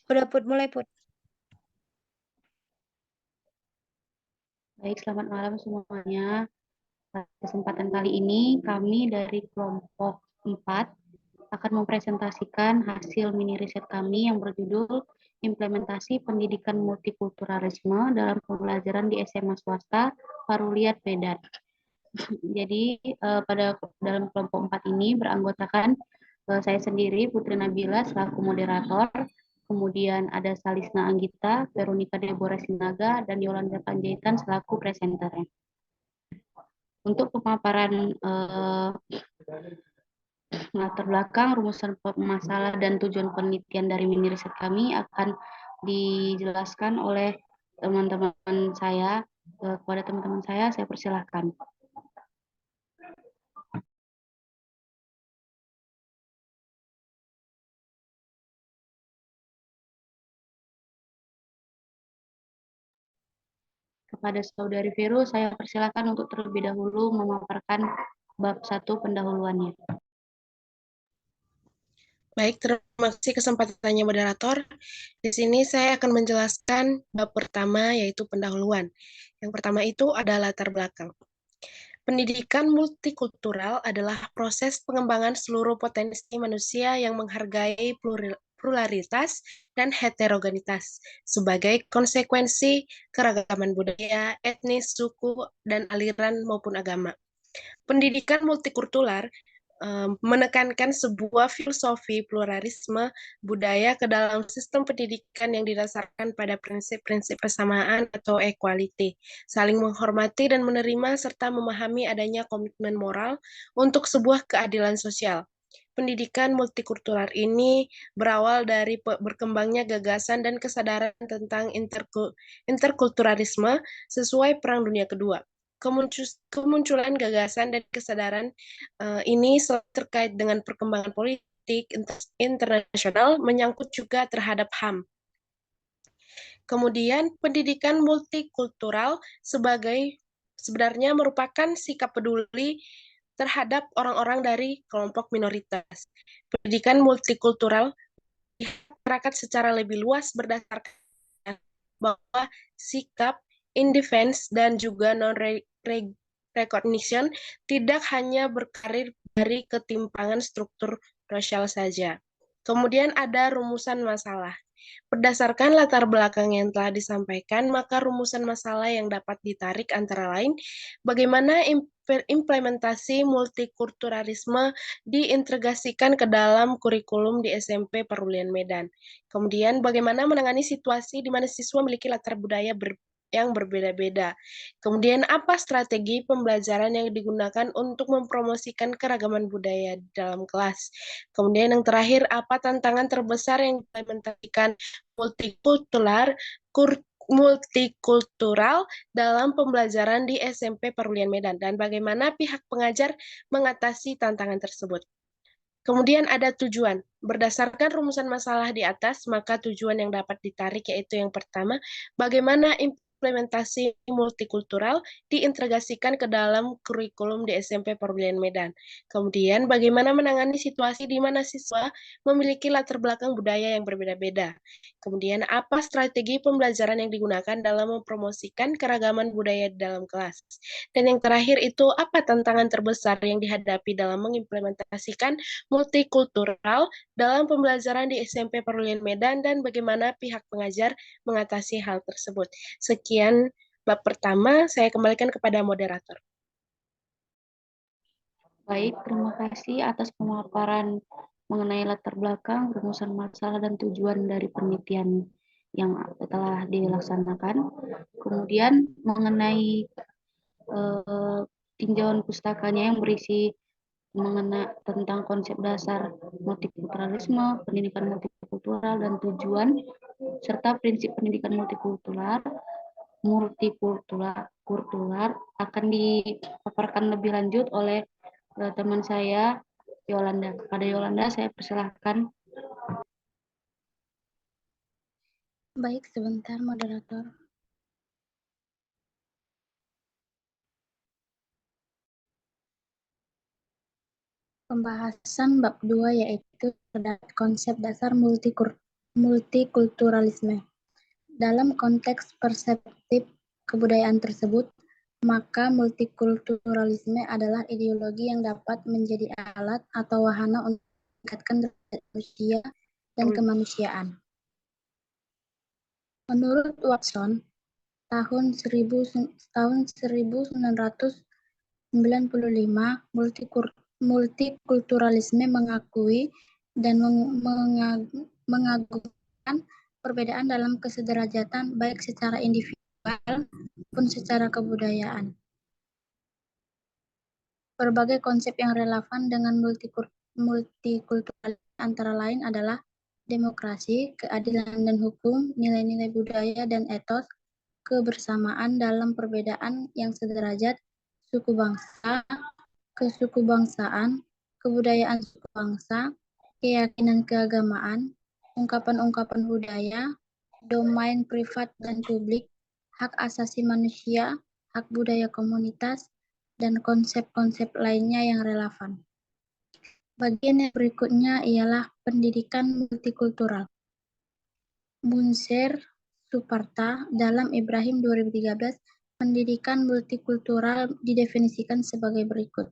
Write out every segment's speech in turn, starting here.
Udah Put, mulai Put. Baik, selamat malam semuanya. Pada kesempatan kali ini kami dari kelompok 4 akan mempresentasikan hasil mini riset kami yang berjudul Implementasi Pendidikan Multikulturalisme dalam Pembelajaran di SMA Swasta Paruliat Medan. Jadi pada dalam kelompok 4 ini beranggotakan saya sendiri Putri Nabila selaku moderator, kemudian ada Salisna Anggita, Veronica Deborah Sinaga, dan Yolanda Panjaitan selaku presenternya. Untuk pemaparan latar belakang, rumusan masalah, dan tujuan penelitian dari mini riset kami akan dijelaskan oleh teman-teman saya. Kepada teman-teman saya persilahkan. Kepada Saudari Vero, saya persilakan untuk terlebih dahulu memaparkan bab 1 pendahuluannya. Baik, terima kasih kesempatannya moderator. Di sini saya akan menjelaskan bab pertama, yaitu pendahuluan. Yang pertama itu adalah latar belakang. Pendidikan multikultural adalah proses pengembangan seluruh potensi manusia yang menghargai pluralitas dan heterogenitas sebagai konsekuensi keragaman budaya, etnis, suku, dan aliran maupun agama. Pendidikan multikultural menekankan sebuah filosofi pluralisme budaya ke dalam sistem pendidikan yang didasarkan pada prinsip-prinsip kesamaan atau equality, saling menghormati dan menerima serta memahami adanya komitmen moral untuk sebuah keadilan sosial. Pendidikan multikultural ini berawal dari berkembangnya gagasan dan kesadaran tentang interkulturalisme sesuai Perang Dunia Kedua. Kemunculan gagasan dan kesadaran ini terkait dengan perkembangan politik internasional menyangkut juga terhadap HAM. Kemudian pendidikan multikultural sebenarnya merupakan sikap peduli terhadap orang-orang dari kelompok minoritas. Pendidikan multikultural masyarakat secara lebih luas berdasarkan bahwa sikap in defense dan juga non-recognition tidak hanya berkarir dari ketimpangan struktur rasial saja. Kemudian ada rumusan masalah. Berdasarkan latar belakang yang telah disampaikan, maka rumusan masalah yang dapat ditarik antara lain, bagaimana implementasi multikulturalisme diintegrasikan ke dalam kurikulum di SMP Parulian Medan. Kemudian, bagaimana menangani situasi di mana siswa memiliki latar budaya yang berbeda-beda. Kemudian, apa strategi pembelajaran yang digunakan untuk mempromosikan keragaman budaya dalam kelas. Kemudian yang terakhir, apa tantangan terbesar yang diimplementasikan multikultural dalam pembelajaran di SMP Parulian Medan, dan bagaimana pihak pengajar mengatasi tantangan tersebut. Kemudian ada tujuan. Berdasarkan rumusan masalah di atas, maka tujuan yang dapat ditarik yaitu yang pertama, bagaimana implementasi multikultural diintegrasikan ke dalam kurikulum di SMP Parulian Medan. Kemudian, bagaimana menangani situasi di mana siswa memiliki latar belakang budaya yang berbeda-beda. Kemudian, apa strategi pembelajaran yang digunakan dalam mempromosikan keragaman budaya di dalam kelas. Dan yang terakhir itu, apa tantangan terbesar yang dihadapi dalam mengimplementasikan multikultural dalam pembelajaran di SMP Parulian Medan dan bagaimana pihak pengajar mengatasi hal tersebut. Sekian bab pertama, saya kembalikan kepada moderator. Baik, terima kasih atas pemaparan mengenai latar belakang, rumusan masalah, dan tujuan dari penelitian yang telah dilaksanakan. Kemudian mengenai tinjauan pustakanya yang berisi mengenai tentang konsep dasar multikulturalisme, pendidikan multikultural, dan tujuan, serta prinsip pendidikan multikultural akan dipaparkan lebih lanjut oleh teman saya Yolanda. Kepada Yolanda saya persilahkan. Baik, sebentar moderator. Pembahasan bab 2 yaitu terdapat konsep dasar multikulturalisme. Dalam konteks perseptif kebudayaan tersebut, maka multikulturalisme adalah ideologi yang dapat menjadi alat atau wahana untuk meningkatkan derajat manusia dan kemanusiaan. Menurut Watson, tahun 1995, multikulturalisme mengakui dan mengagungkan perbedaan dalam kesederajatan baik secara individual maupun secara kebudayaan. Berbagai konsep yang relevan dengan multikulturalisme antara lain adalah demokrasi, keadilan dan hukum, nilai-nilai budaya dan etos, kebersamaan dalam perbedaan yang sederajat, suku bangsa, kesukubangsaan, kebudayaan suku bangsa, keyakinan keagamaan, ungkapan-ungkapan budaya, domain privat dan publik, hak asasi manusia, hak budaya komunitas, dan konsep-konsep lainnya yang relevan. Bagian yang berikutnya ialah pendidikan multikultural. Munzer Suparta dalam Ibrahim 2013, pendidikan multikultural didefinisikan sebagai berikut.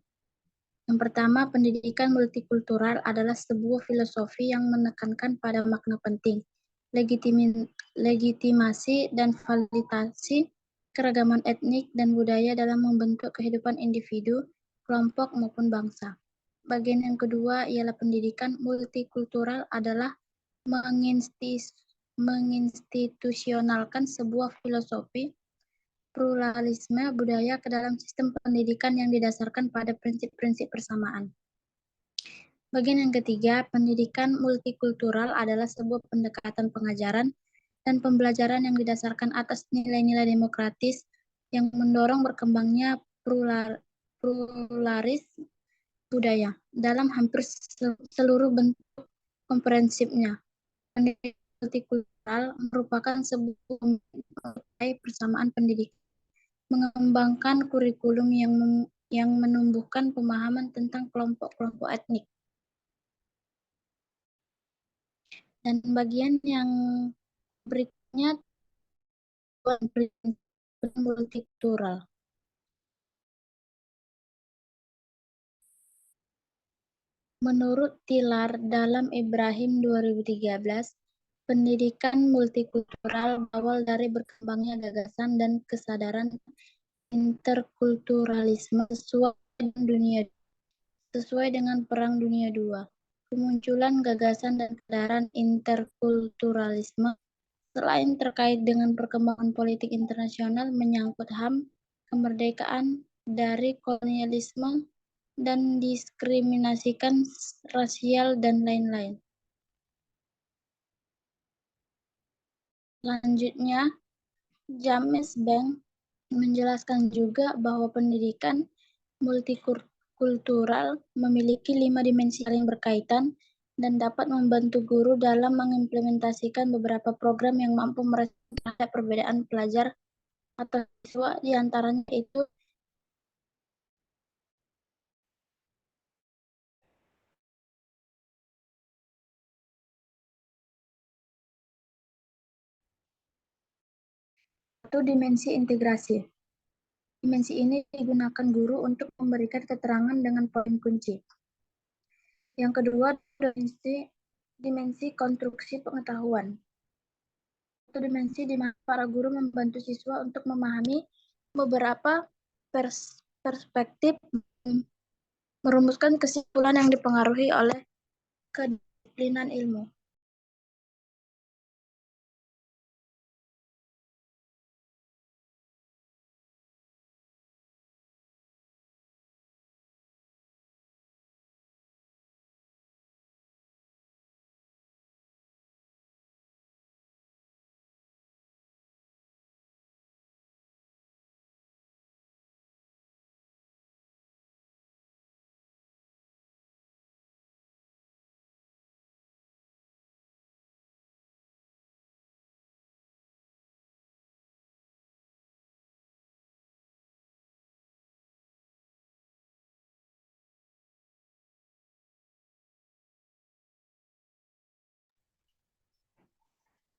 Yang pertama, pendidikan multikultural adalah sebuah filosofi yang menekankan pada makna penting, legitimasi dan validasi keragaman etnik dan budaya dalam membentuk kehidupan individu, kelompok maupun bangsa. Bagian yang kedua ialah pendidikan multikultural adalah menginstitusionalkan sebuah filosofi pluralisme budaya ke dalam sistem pendidikan yang didasarkan pada prinsip-prinsip persamaan. Bagian yang ketiga, pendidikan multikultural adalah sebuah pendekatan pengajaran dan pembelajaran yang didasarkan atas nilai-nilai demokratis yang mendorong berkembangnya pluralis budaya dalam hampir seluruh bentuk komprehensifnya. Pendidikan multikultural merupakan sebuah persamaan pendidikan, mengembangkan kurikulum yang menumbuhkan pemahaman tentang kelompok-kelompok etnik. Dan bagian yang berikutnya multikultural. Menurut Tilar dalam Ibrahim 2013, pendidikan multikultural berawal dari berkembangnya gagasan dan kesadaran interkulturalisme sesuai dengan Perang Dunia II. Kemunculan gagasan dan kesadaran interkulturalisme selain terkait dengan perkembangan politik internasional menyangkut HAM, kemerdekaan dari kolonialisme, dan diskriminasikan rasial dan lain-lain. Selanjutnya, James Bank menjelaskan juga bahwa pendidikan multikultural memiliki 5 dimensi saling berkaitan dan dapat membantu guru dalam mengimplementasikan beberapa program yang mampu merespons terhadap perbedaan pelajar atau siswa, di antaranya itu satu, dimensi integrasi. Dimensi ini digunakan guru untuk memberikan keterangan dengan poin kunci. Yang kedua, dimensi konstruksi pengetahuan. Satu dimensi di mana para guru membantu siswa untuk memahami beberapa perspektif, merumuskan kesimpulan yang dipengaruhi oleh kedisiplinan ilmu.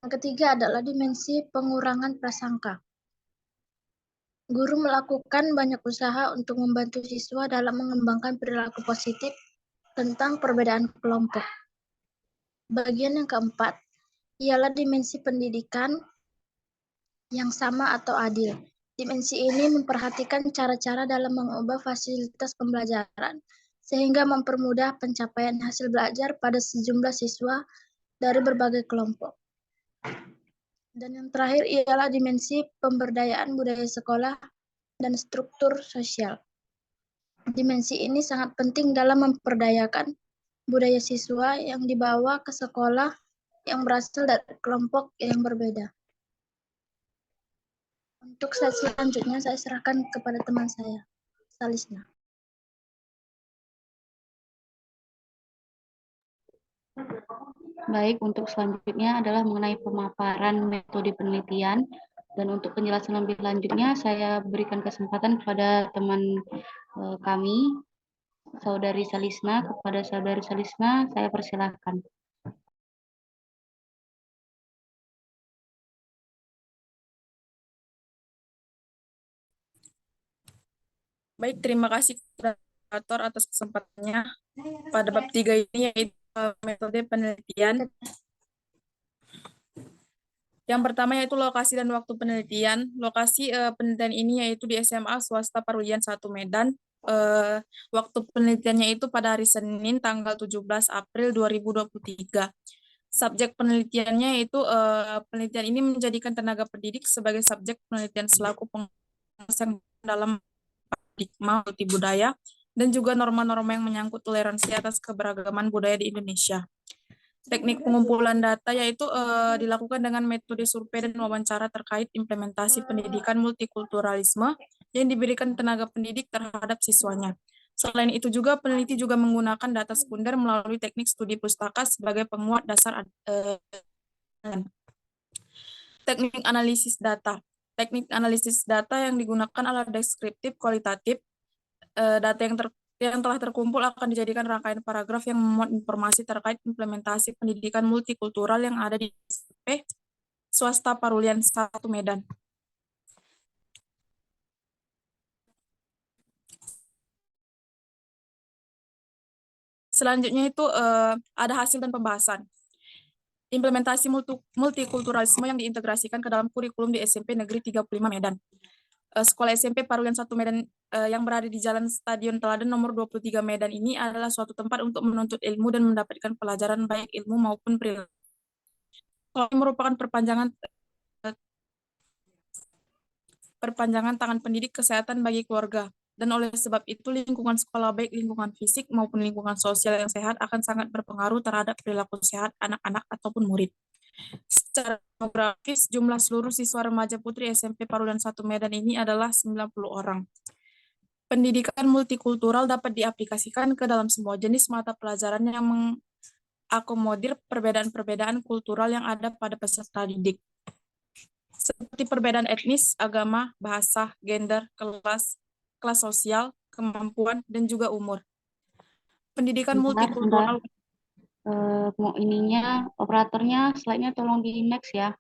Yang ketiga adalah dimensi pengurangan prasangka. Guru melakukan banyak usaha untuk membantu siswa dalam mengembangkan perilaku positif tentang perbedaan kelompok. Bagian yang keempat ialah dimensi pendidikan yang sama atau adil. Dimensi ini memperhatikan cara-cara dalam mengubah fasilitas pembelajaran sehingga mempermudah pencapaian hasil belajar pada sejumlah siswa dari berbagai kelompok. Dan yang terakhir ialah dimensi pemberdayaan budaya sekolah dan struktur sosial. Dimensi ini sangat penting dalam memperdayakan budaya siswa yang dibawa ke sekolah yang berasal dari kelompok yang berbeda. Untuk slide selanjutnya saya serahkan kepada teman saya, Salisna. Baik, untuk selanjutnya adalah mengenai pemaparan metode penelitian. Dan untuk penjelasan lebih lanjutnya, saya berikan kesempatan kepada teman kami, Saudari Salisna. Kepada Saudari Salisna, saya persilahkan. Baik, terima kasih moderator atas kesempatannya pada bab 3 ini, yaitu metode penelitian. Yang pertama yaitu lokasi dan waktu penelitian. Lokasi penelitian ini yaitu di SMA Swasta Parulian 1 Medan. Waktu penelitiannya itu pada hari Senin tanggal 17 April 2023. Subjek penelitiannya yaitu penelitian ini menjadikan tenaga pendidik sebagai subjek penelitian selaku pengawas yang dalam paradigma multibudaya dan juga norma-norma yang menyangkut toleransi atas keberagaman budaya di Indonesia. Teknik pengumpulan data yaitu dilakukan dengan metode survei dan wawancara terkait implementasi pendidikan multikulturalisme yang diberikan tenaga pendidik terhadap siswanya. Selain itu juga peneliti juga menggunakan data sekunder melalui teknik studi pustaka sebagai penguat dasar. Teknik analisis data. Teknik analisis data yang digunakan adalah deskriptif kualitatif. Data yang telah terkumpul akan dijadikan rangkaian paragraf yang memuat informasi terkait implementasi pendidikan multikultural yang ada di SMP Swasta Parulian 1 Medan. Selanjutnya itu ada hasil dan pembahasan. Implementasi multikulturalisme yang diintegrasikan ke dalam kurikulum di SMP Negeri 35 Medan. Sekolah SMP Parulian 1 Medan yang berada di Jalan Stadion Teladan nomor 23 Medan ini adalah suatu tempat untuk menuntut ilmu dan mendapatkan pelajaran baik ilmu maupun perilaku. Sekolah ini merupakan perpanjangan tangan pendidik kesehatan bagi keluarga. Dan oleh sebab itu lingkungan sekolah baik lingkungan fisik maupun lingkungan sosial yang sehat akan sangat berpengaruh terhadap perilaku sehat anak-anak ataupun murid. Secara demografis, jumlah seluruh siswa remaja putri SMP Parulian 1 Medan ini adalah 90 orang. Pendidikan multikultural dapat diaplikasikan ke dalam semua jenis mata pelajaran yang mengakomodir perbedaan-perbedaan kultural yang ada pada peserta didik. Seperti perbedaan etnis, agama, bahasa, gender, kelas sosial, kemampuan, dan juga umur. Pendidikan multikultural. Mau ininya, operatornya, slide-nya tolong di next ya.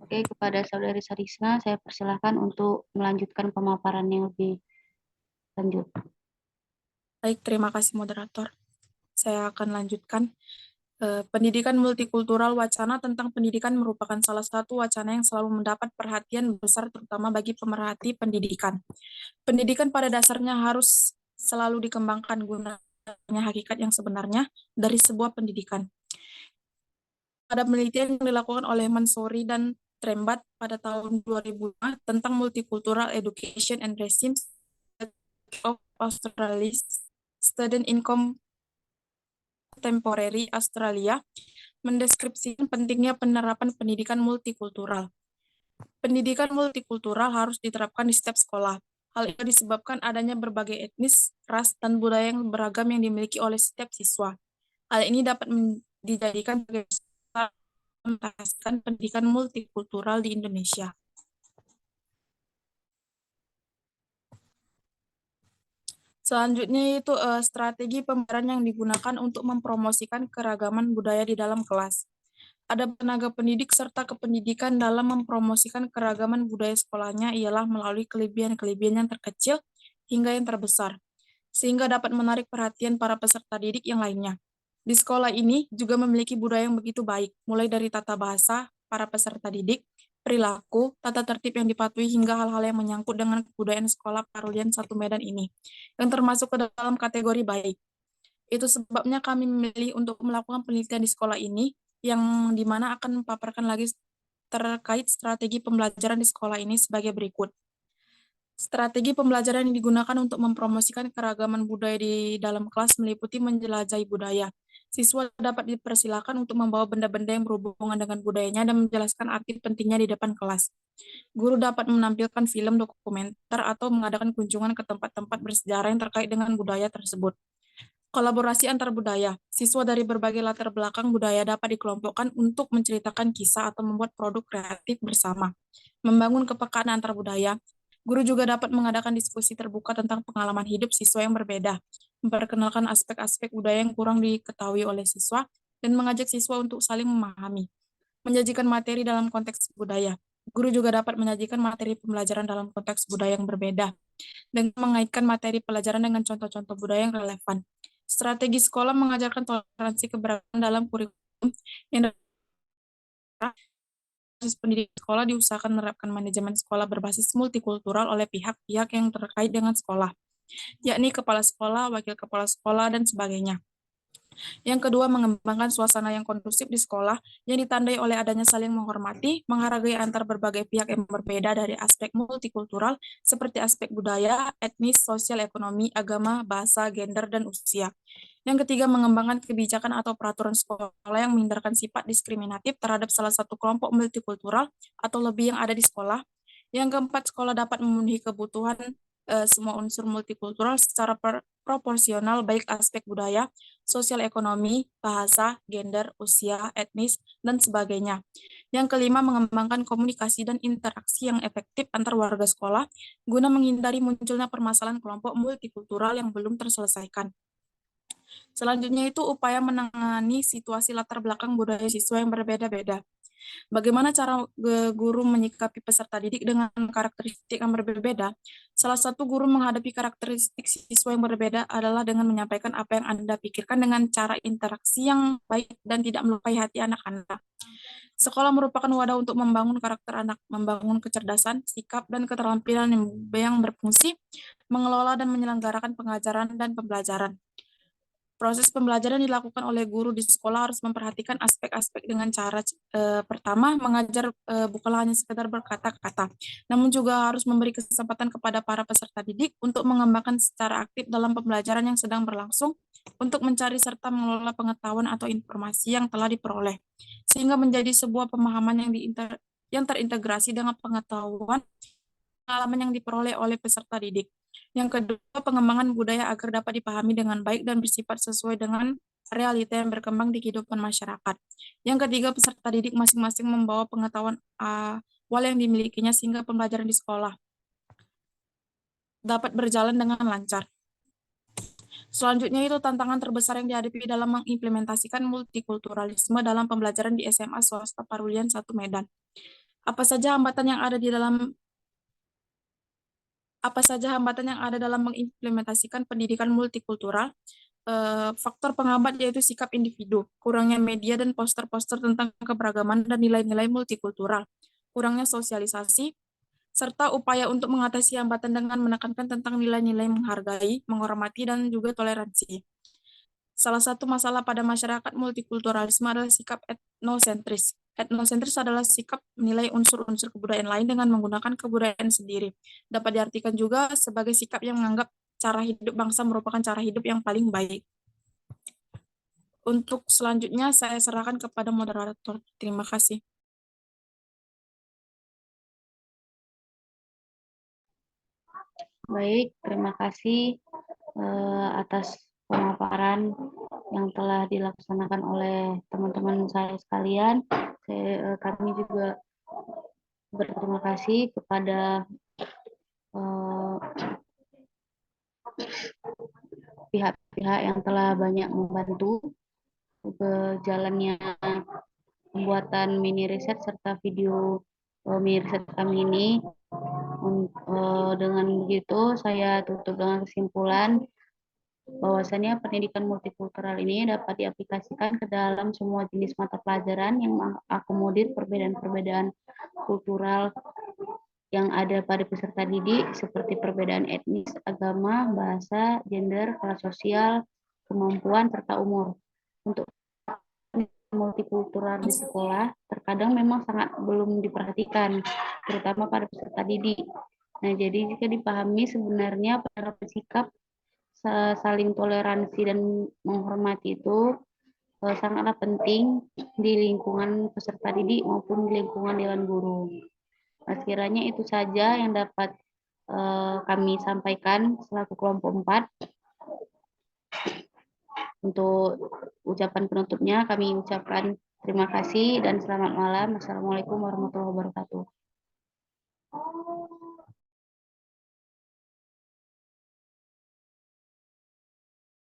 Oke, kepada Saudari Salisna, saya persilahkan untuk melanjutkan pemaparan yang lebih lanjut. Baik, terima kasih moderator. Saya akan lanjutkan. Pendidikan multikultural wacana tentang pendidikan merupakan salah satu wacana yang selalu mendapat perhatian besar terutama bagi pemerhati pendidikan. Pendidikan pada dasarnya harus selalu dikembangkan gunanya hakikat yang sebenarnya dari sebuah pendidikan. Ada penelitian yang dilakukan oleh Mansouri dan Trembat pada tahun 2005 tentang multicultural education and regimes of Australis student income Contemporary Australia mendeskripsikan pentingnya penerapan pendidikan multikultural. Pendidikan multikultural harus diterapkan di setiap sekolah. Hal itu disebabkan adanya berbagai etnis, ras, dan budaya yang beragam yang dimiliki oleh setiap siswa. Hal ini dapat dijadikan sebagai pendidikan multikultural di Indonesia. Selanjutnya itu strategi pembelajaran yang digunakan untuk mempromosikan keragaman budaya di dalam kelas. Ada tenaga pendidik serta kependidikan dalam mempromosikan keragaman budaya sekolahnya ialah melalui kelebihan-kelebihan yang terkecil hingga yang terbesar, sehingga dapat menarik perhatian para peserta didik yang lainnya. Di sekolah ini juga memiliki budaya yang begitu baik, mulai dari tata bahasa para peserta didik, perilaku, tata tertib yang dipatuhi hingga hal-hal yang menyangkut dengan kebudayaan sekolah Parulian 1 Medan ini, yang termasuk ke dalam kategori baik. Itu sebabnya kami memilih untuk melakukan penelitian di sekolah ini, yang dimana akan memaparkan lagi terkait strategi pembelajaran di sekolah ini sebagai berikut. Strategi pembelajaran yang digunakan untuk mempromosikan keragaman budaya di dalam kelas meliputi menjelajahi budaya. Siswa dapat dipersilakan untuk membawa benda-benda yang berhubungan dengan budayanya dan menjelaskan arti pentingnya di depan kelas. Guru dapat menampilkan film dokumenter atau mengadakan kunjungan ke tempat-tempat bersejarah yang terkait dengan budaya tersebut. Kolaborasi antar budaya. Siswa dari berbagai latar belakang budaya dapat dikelompokkan untuk menceritakan kisah atau membuat produk kreatif bersama. Membangun kepekaan antar budaya. Guru juga dapat mengadakan diskusi terbuka tentang pengalaman hidup siswa yang berbeda, memperkenalkan aspek-aspek budaya yang kurang diketahui oleh siswa, dan mengajak siswa untuk saling memahami. Menyajikan materi dalam konteks budaya. Guru juga dapat menyajikan materi pembelajaran dalam konteks budaya yang berbeda, dan mengaitkan materi pelajaran dengan contoh-contoh budaya yang relevan. Strategi sekolah mengajarkan toleransi keberagaman dalam kurikulum yang proses pendidikan sekolah diusahakan menerapkan manajemen sekolah berbasis multikultural oleh pihak-pihak yang terkait dengan sekolah, yakni kepala sekolah, wakil kepala sekolah, dan sebagainya. Yang kedua, mengembangkan suasana yang kondusif di sekolah yang ditandai oleh adanya saling menghormati, menghargai antar berbagai pihak yang berbeda dari aspek multikultural seperti aspek budaya, etnis, sosial, ekonomi, agama, bahasa, gender, dan usia. Yang ketiga, mengembangkan kebijakan atau peraturan sekolah yang menghindarkan sifat diskriminatif terhadap salah satu kelompok multikultural atau lebih yang ada di sekolah. Yang keempat, sekolah dapat memenuhi kebutuhan semua unsur multikultural secara proporsional baik aspek budaya, sosial ekonomi, bahasa, gender, usia, etnis, dan sebagainya. Yang kelima, mengembangkan komunikasi dan interaksi yang efektif antar warga sekolah guna menghindari munculnya permasalahan kelompok multikultural yang belum terselesaikan. Selanjutnya itu upaya menangani situasi latar belakang budaya siswa yang berbeda-beda. Bagaimana cara guru menyikapi peserta didik dengan karakteristik yang berbeda? Salah satu guru menghadapi karakteristik siswa yang berbeda adalah dengan menyampaikan apa yang Anda pikirkan dengan cara interaksi yang baik dan tidak melukai hati anak-anak. Sekolah merupakan wadah untuk membangun karakter anak, membangun kecerdasan, sikap, dan keterampilan yang berfungsi, mengelola dan menyelenggarakan pengajaran dan pembelajaran. Proses pembelajaran dilakukan oleh guru di sekolah harus memperhatikan aspek-aspek dengan cara pertama, mengajar bukanlah hanya sekedar berkata-kata, namun juga harus memberi kesempatan kepada para peserta didik untuk mengembangkan secara aktif dalam pembelajaran yang sedang berlangsung untuk mencari serta mengelola pengetahuan atau informasi yang telah diperoleh, sehingga menjadi sebuah pemahaman yang terintegrasi dengan pengetahuan pengalaman yang diperoleh oleh peserta didik. Yang kedua, pengembangan budaya agar dapat dipahami dengan baik dan bersifat sesuai dengan realita yang berkembang di kehidupan masyarakat. Yang ketiga, peserta didik masing-masing membawa pengetahuan awal yang dimilikinya sehingga pembelajaran di sekolah dapat berjalan dengan lancar. Selanjutnya itu tantangan terbesar yang dihadapi dalam mengimplementasikan multikulturalisme dalam pembelajaran di SMA swasta Parulian 1 Medan. Apa saja hambatan yang ada dalam mengimplementasikan pendidikan multikultural? Faktor penghambat yaitu sikap individu, kurangnya media dan poster-poster tentang keberagaman dan nilai-nilai multikultural, kurangnya sosialisasi, serta upaya untuk mengatasi hambatan dengan menekankan tentang nilai-nilai menghargai, menghormati, dan juga toleransi. Salah satu masalah pada masyarakat multikulturalisme adalah sikap etnosentris. Etnosentris adalah sikap menilai unsur-unsur kebudayaan lain dengan menggunakan kebudayaan sendiri. Dapat diartikan juga sebagai sikap yang menganggap cara hidup bangsa merupakan cara hidup yang paling baik. Untuk selanjutnya saya serahkan kepada moderator. Terima kasih. Baik, terima kasih atas pemaparan yang telah dilaksanakan oleh teman-teman saya sekalian. Kami juga berterima kasih kepada pihak-pihak yang telah banyak membantu berjalannya pembuatan mini riset serta video mini riset kami ini. Dengan begitu, saya tutup dengan kesimpulan bahwasannya pendidikan multikultural ini dapat diaplikasikan ke dalam semua jenis mata pelajaran yang mengakomodir perbedaan-perbedaan kultural yang ada pada peserta didik seperti perbedaan etnis, agama, bahasa, gender, kelas sosial, kemampuan, serta umur. Untuk multikultural di sekolah terkadang memang sangat belum diperhatikan, terutama pada peserta didik. Nah, jadi jika dipahami sebenarnya penerapan sikap saling toleransi dan menghormati itu sangatlah penting di lingkungan peserta didik maupun di lingkungan dewan guru. Nah, sekiranya itu saja yang dapat kami sampaikan selaku kelompok 4. Untuk ucapan penutupnya kami ucapkan terima kasih dan selamat malam. Assalamualaikum warahmatullahi wabarakatuh.